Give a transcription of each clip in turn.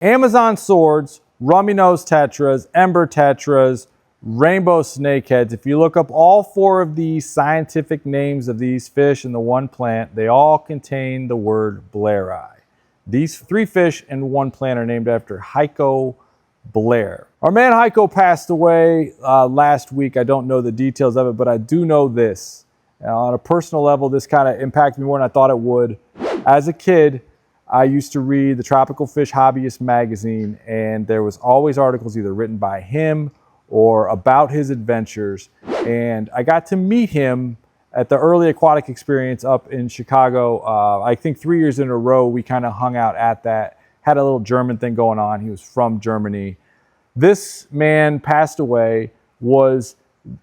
Amazon swords, rummy nose tetras, ember tetras, rainbow snakeheads. If you look up all four of these scientific names of these fish in the one plant, they all contain the word Bleheri. These three fish in one plant are named after Heiko Bleher. Our man Heiko passed away last week. I don't know the details of it, but I do know this. On a personal level, this kind of impacted me more than I thought it would. As a kid, I used to read the Tropical Fish Hobbyist magazine, and there was always articles either written by him or about his adventures. And I got to meet him at the early aquatic experience up in Chicago. I think 3 years in a row, we kind of hung out at that, had a little German thing going on. He was from Germany. This man passed away, was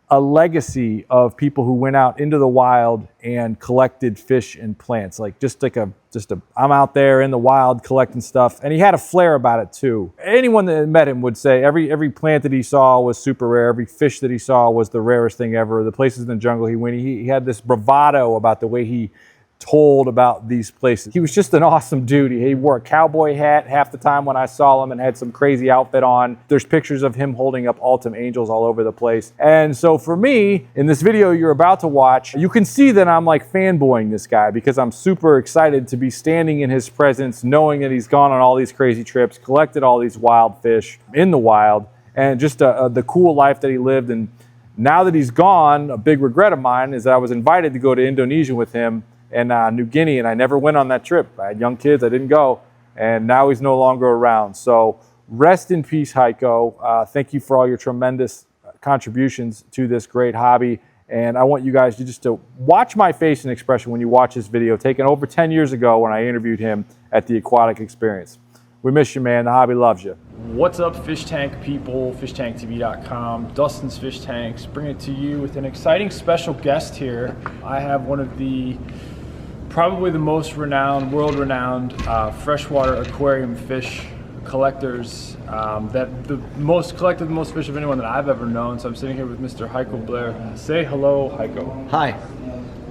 a legacy of people who went out into the wild and collected fish and plants. I'm out there in the wild collecting stuff. And he had a flair about it too. Anyone that met him would say every plant that he saw was super rare. Every fish that he saw was the rarest thing ever. The places in the jungle he went, he had this bravado about the way he told about these places. He was just an awesome dude. He wore a cowboy hat half the time when I saw him and had some crazy outfit on. There's pictures of him holding up Ultim Angels all over the place. And so for me, in this video you're about to watch, you can see that I'm like fanboying this guy because I'm super excited to be standing in his presence, knowing that he's gone on all these crazy trips, collected all these wild fish in the wild, and just the cool life that he lived. And now that he's gone, a big regret of mine is that I was invited to go to Indonesia with him and New Guinea, and I never went on that trip. I had young kids, I didn't go, and now he's no longer around. So rest in peace, Heiko. Thank you for all your tremendous contributions to this great hobby, and I want you guys to watch my face and expression when you watch this video, taken over 10 years ago when I interviewed him at the Aquatic Experience. We miss you, man. The hobby loves you. What's up, Fishtank people? FishtankTV.com. Dustin's Fish Tanks, bringing it to you with an exciting special guest here. I have one of probably the most renowned, world-renowned freshwater aquarium fish collectors that collected the most fish of anyone that I've ever known. So I'm sitting here with Mr. Heiko Bleher. Say hello, Heiko. Hi.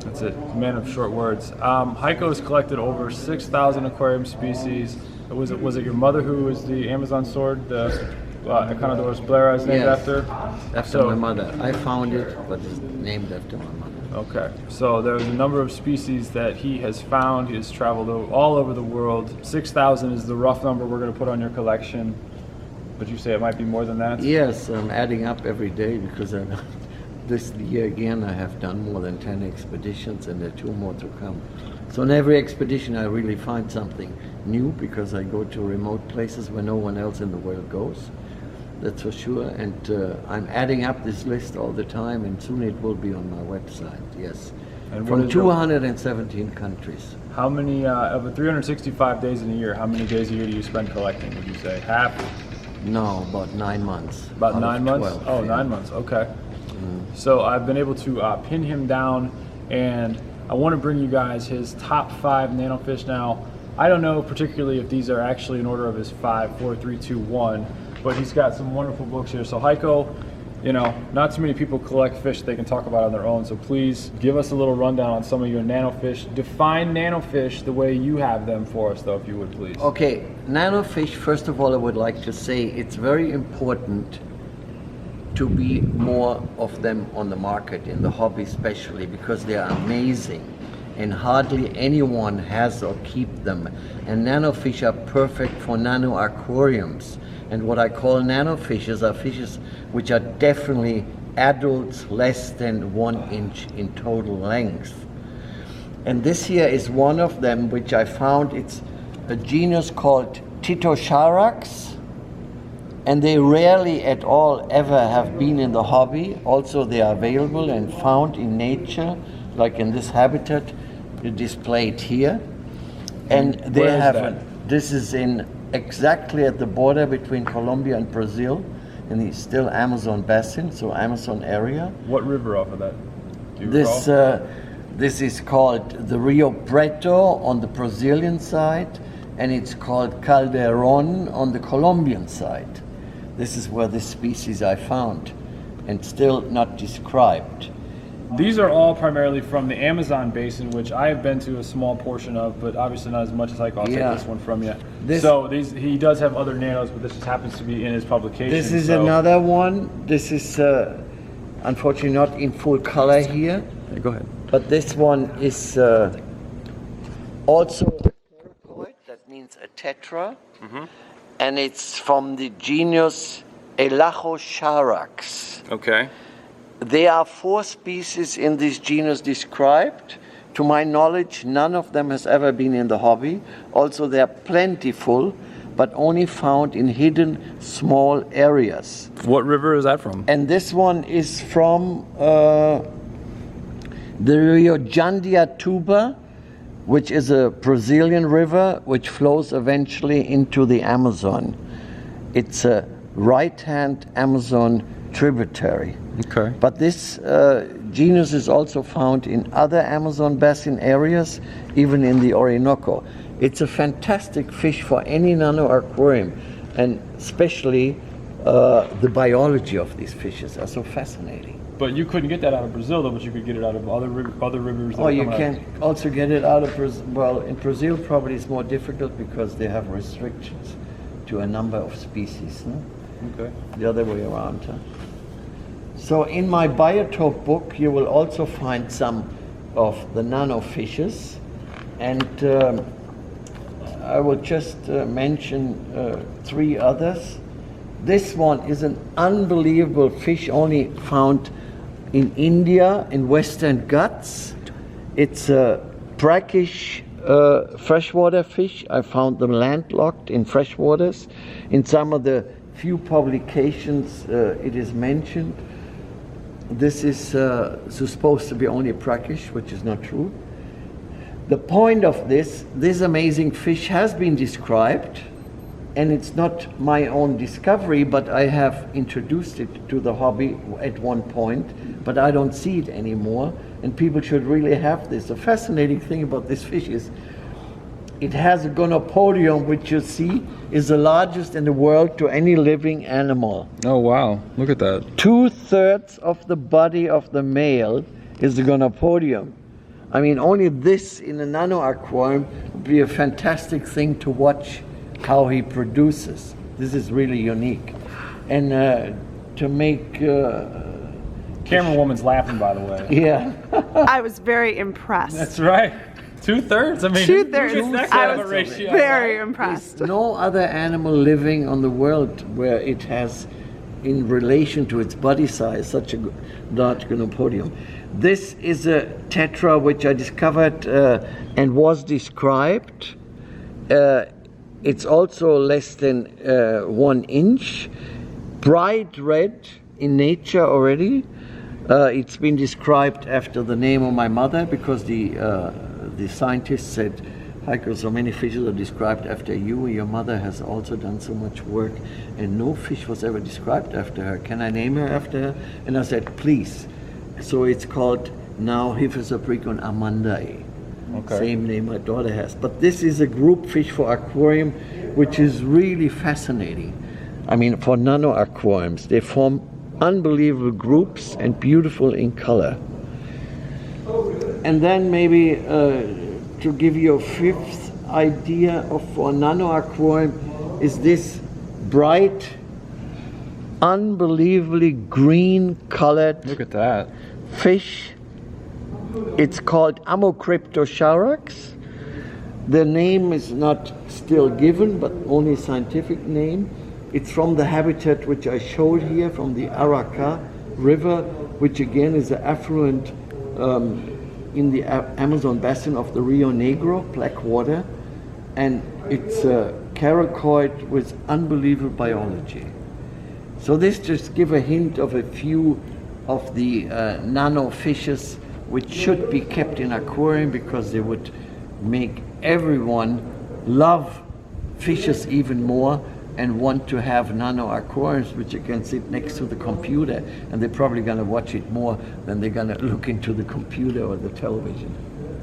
That's it, man of short words. Heiko has collected over 6,000 aquarium species. Was it your mother who was the Amazon sword, the Econodorus Bleheri is named after? After my mother. I found it, but it's named after my mother. Okay, so there's a number of species that he has found. He has traveled all over the world. 6,000 is the rough number we're going to put on your collection. But you say it might be more than that? Yes, I'm adding up every day because this year again I have done more than 10 expeditions and there are 2 more to come. So in every expedition I really find something new because I go to remote places where no one else in the world goes. That's for sure, and I'm adding up this list all the time, and soon it will be on my website, yes. And from 217 countries. How many, of the 365 days in a year, how many days a year do you spend collecting, would you say? Half? No, about 9 months. About 9 months? 12, oh, yeah. 9 months, okay. So I've been able to pin him down, and I want to bring you guys his top 5 nanofish. Now, I don't know particularly if these are actually in order of his 5, 4, 3, 2, 1, but he's got some wonderful books here. So Heiko, you know, not too many people collect fish they can talk about on their own, so please give us a little rundown on some of your nanofish. Define nanofish the way you have them for us, though, if you would, please. Okay, nanofish, first of all, I would like to say it's very important to be more of them on the market, in the hobby especially, because they are amazing and hardly anyone has or keep them. And nanofish are perfect for nano aquariums. And what I call nanofishes are fishes which are definitely adults less than 1 inch in total length. And this here is one of them which I found. It's a genus called Titosharax, and they rarely at all ever have been in the hobby. Also they are available and found in nature, like in this habitat displayed here. And they this is in exactly at the border between Colombia and Brazil, in the still Amazon basin, so Amazon area. What river off of that? Do you recall? This is called the Rio Preto on the Brazilian side, and it's called Calderon on the Colombian side. This is where this species I found, and still not described. These are all primarily from the Amazon basin, which I have been to a small portion of, but obviously not as much as I'll Yeah. take this one from you. This- So he does have other nanos, but this just happens to be in his publication. This is so- another one. This is unfortunately not in full color here, Yeah, go ahead. but this one is also a paracoid. That means a tetra, and it's from the genus Elachocharax. Okay. There are 4 species in this genus described. To my knowledge, none of them has ever been in the hobby. Also, they are plentiful, but only found in hidden small areas. What river is that from? And this one is from the Rio Jandiatuba, which is a Brazilian river which flows eventually into the Amazon. It's a right-hand Amazon tributary. Okay. But this genus is also found in other Amazon basin areas, even in the Orinoco. It's a fantastic fish for any nano aquarium, and especially the biology of these fishes are so fascinating. But you couldn't get that out of Brazil, though, but you could get it out of other rivers. That Or are you coming can out. also get it out of Brazil. Well, in Brazil probably it's more difficult because they have restrictions to a number of species. No? Okay. The other way around. Huh? So in my biotope book, you will also find some of the nano fishes, and I will just mention 3 others. This one is an unbelievable fish, only found in India, in Western Ghats. It's a brackish freshwater fish. I found them landlocked in freshwaters. In some of the few publications it is mentioned. This is supposed to be only brackish, which is not true. The point of this amazing fish has been described, and it's not my own discovery, but I have introduced it to the hobby at one point, but I don't see it anymore, and people should really have this. The fascinating thing about this fish is it has a gonopodium, which you see is the largest in the world to any living animal. Oh, wow. Look at that. 2/3 of the body of the male is the gonopodium. I mean, only this in a nano aquarium would be a fantastic thing to watch how he produces. This is really unique. And to make... Camera woman's laughing, by the way. yeah. I was very impressed. That's right. 2/3. I mean, 2/3. who gets that I kind of a was ratio? very impressed. No other animal living on the world where it has, in relation to its body size, such a large gonopodium. This is a tetra which I discovered and was described. It's also less than 1 inch, bright red in nature already. It's been described after the name of my mother because the scientists said, Heiko, so many fishes are described after you. Your mother has also done so much work, and no fish was ever described after her. Can I name her after her? And I said, please. So it's called now Hiphosabricon amandae. Okay. Same name my daughter has. But this is a group fish for aquarium, which is really fascinating. I mean, for nano aquariums, they form unbelievable groups and beautiful in color. And then maybe to give you a 5th idea of for nano aquarium is this bright, unbelievably green colored Look at that. fish. It's called Amocryptocharax. The name is not still given, but only scientific name. It's from the habitat which I showed here, from the Araka River, which again is an affluent in the Amazon basin of the Rio Negro, black water, and it's a caracoid with unbelievable biology. So this just give a hint of a few of the nano fishes which should be kept in aquarium because they would make everyone love fishes even more and want to have nano aquariums which you can sit next to the computer, and they're probably going to watch it more than they're going to look into the computer or the television.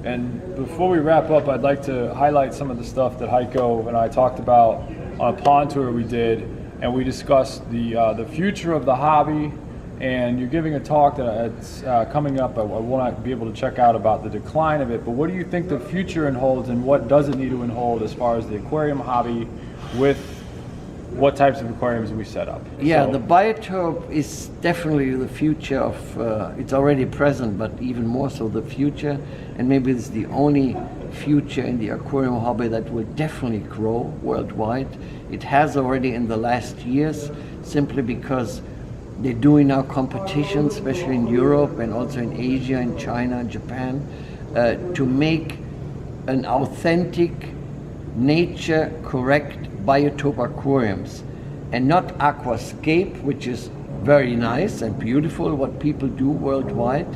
And before we wrap up, I'd like to highlight some of the stuff that Heiko and I talked about on a pond tour we did, and we discussed the future of the hobby, and you're giving a talk that it's coming up. I will not be able to check out about the decline of it, but what do you think the future holds, and what does it need to hold as far as the aquarium hobby with what types of aquariums we set up? Yeah, So- the biotope is definitely the future of, it's already present, but even more so the future. And maybe it's the only future in the aquarium hobby that will definitely grow worldwide. It has already in the last years, simply because they're doing now competitions, especially in Europe and also in Asia, in China, and Japan, to make an authentic, nature-correct biotope aquariums, and not aquascape, which is very nice and beautiful, what people do worldwide,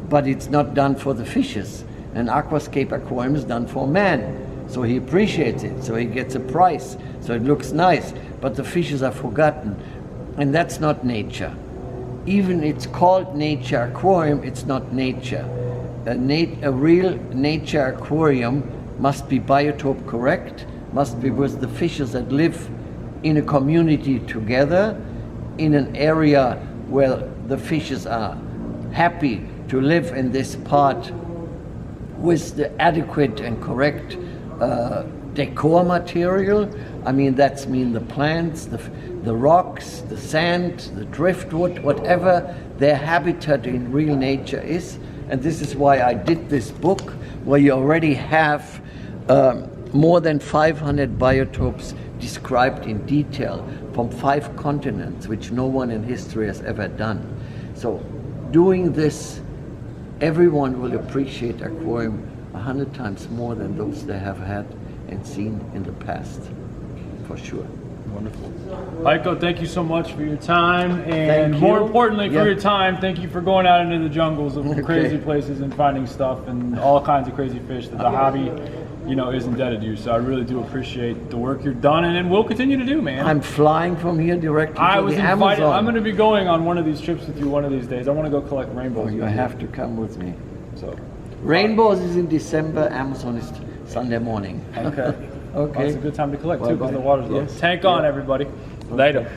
but it's not done for the fishes. An aquascape aquarium is done for man, so he appreciates it, so he gets a price, so it looks nice, but the fishes are forgotten, and that's not nature. Even it's called nature aquarium, it's not nature. A real nature aquarium must be biotope correct, must be with the fishes that live in a community together, in an area where the fishes are happy to live in this part with the adequate and correct decor material. I mean, that's mean the plants, the rocks, the sand, the driftwood, whatever their habitat in real nature is. And this is why I did this book, where you already have more than 500 biotopes described in detail from 5 continents, which no one in history has ever done. So doing this, everyone will appreciate aquarium 100 times more than those they have had and seen in the past, for sure. Wonderful. Heiko, thank you so much for your time, and Thank more you. importantly for Yeah. your time, thank you for going out into the jungles of Okay. crazy places and finding stuff and all kinds of crazy fish that the hobby, is indebted to you. So I really do appreciate the work you've done and will continue to do, man. I'm flying from here directly I to was the invited. Amazon. I'm going to be going on one of these trips with you one of these days. I want to go collect rainbows. You with have to come with me. So, Rainbows is in December, Amazon is Sunday morning. okay. Okay. Well, it's a good time to collect too, because Bye-bye. the water's low. Yes. Tank on, Yeah. everybody. Later.